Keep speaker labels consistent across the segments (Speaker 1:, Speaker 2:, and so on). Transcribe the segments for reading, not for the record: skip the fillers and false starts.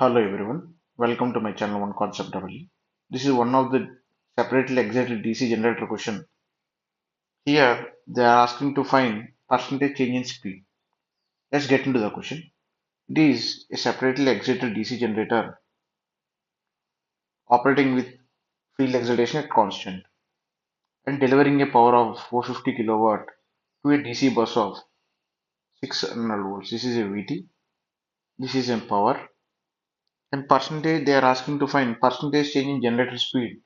Speaker 1: Hello everyone, welcome to my channel oneconceptelectrical. This is one of the separately excited DC generator question. Here they are asking to find percentage change in speed. Let's get into the question. It is a separately excited DC generator operating with field excitation at constant and delivering a power of 450 kilowatt to a DC bus of 600 volts. This is a VT. This is a power and percentage they are asking to find percentage change in generator speed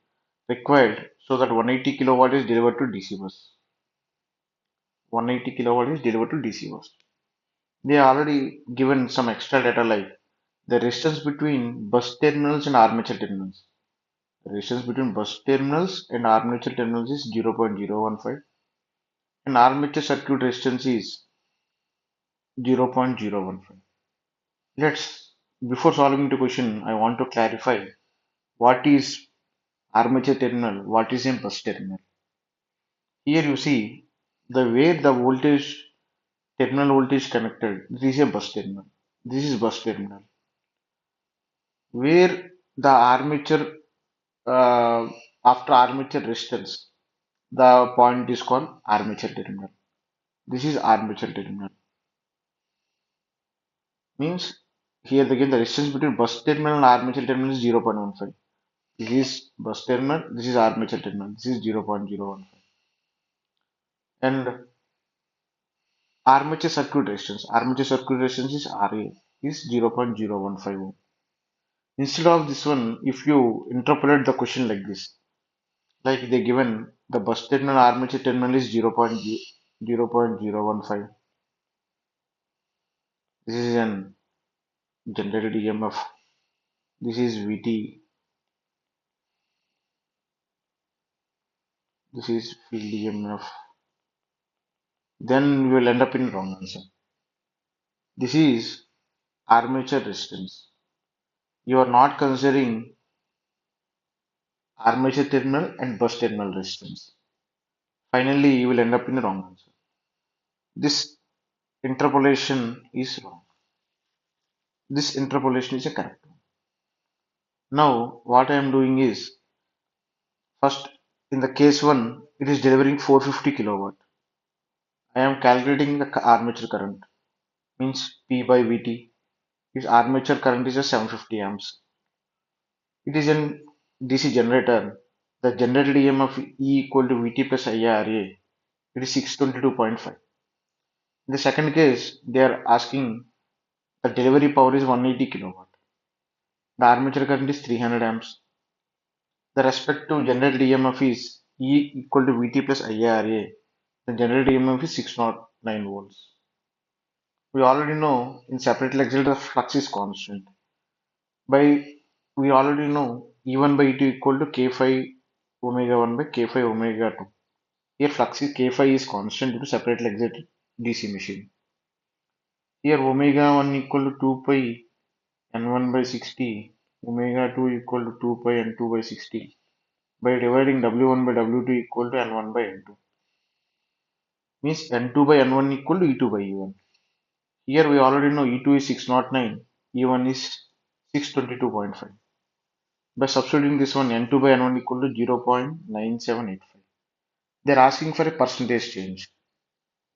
Speaker 1: required so that 180 kilowatt is delivered to DC bus. 180 kilowatt is delivered to DC bus. They are already given some extra data like the resistance between bus terminals and armature terminals. The resistance between bus terminals and armature terminals is 0.015 and armature circuit resistance is 0.015. Let's Before solving the question, I want to clarify what is armature terminal, what is a bus terminal. Here you see the way the voltage terminal voltage connected. This is a bus terminal. This is bus terminal. Where the armature after armature resistance, the point is called armature terminal. This is armature terminal. Means here again the resistance between bus terminal and armature terminal is 0.15. This is bus terminal. This is armature terminal. This is 0.015. And armature circuit resistance. Armature circuit resistance is RA is 0.015 ohm. Instead of this one, if you interpolate the question like this, like they given the bus terminal armature terminal is 0.015. This is an generated EMF. This is VT. This is field EMF. Then we will end up in wrong answer. This is armature resistance. You are not considering armature terminal and bus terminal resistance. Finally, you will end up in the wrong answer. This interpolation is wrong. This interpolation is a correct one. Now, what I am doing is first in the case 1, it is delivering 450 kilowatt. I am calculating the armature current, means P by VT. Its armature current is a 750 amps. It is an DC generator. The generated EMF E equal to VT plus IRA. It is 622.5. In the second case, they are asking the delivery power is 180 kilowatt. The armature current is 300 amps. The respective generated EMF is E equal to VT plus IRA. The generated EMF is 609 volts. We already know in separate lecture the flux is constant. By we already know E1 by E2 equal to K phi omega 1 by K phi omega 2. Here flux is K phi is constant due to separately excited DC machine. Here omega 1 equal to 2 pi N1 by 60, omega 2 equal to 2 pi N2 by 60 by dividing W1 by W2 equal to N1 by N2. Means N2 by N1 equal to E2 by E1. Here we already know E2 is 609, E1 is 622.5. By substituting this one, N2 by N1 equal to 0.9785. They are asking for a percentage change.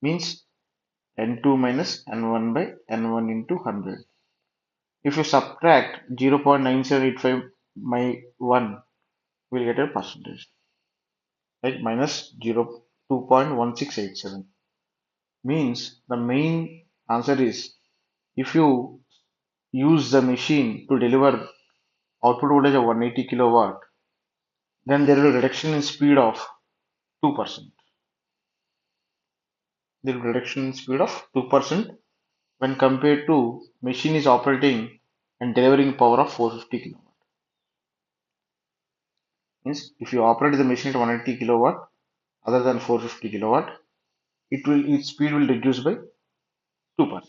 Speaker 1: Means N2 minus N1 by N1 into 100. If you subtract 0.9785 by 1, we'll get a percentage. Right? Minus 2.1687. Means the main answer is if you use the machine to deliver output voltage of 180 kilowatt, then there will be reduction in speed of 2%. There will be reduction in speed of 2% when compared to machine is operating and delivering power of 450 kilowatt. Means if you operate the machine at 180 kilowatt other than 450 kilowatt, its speed will reduce by 2%.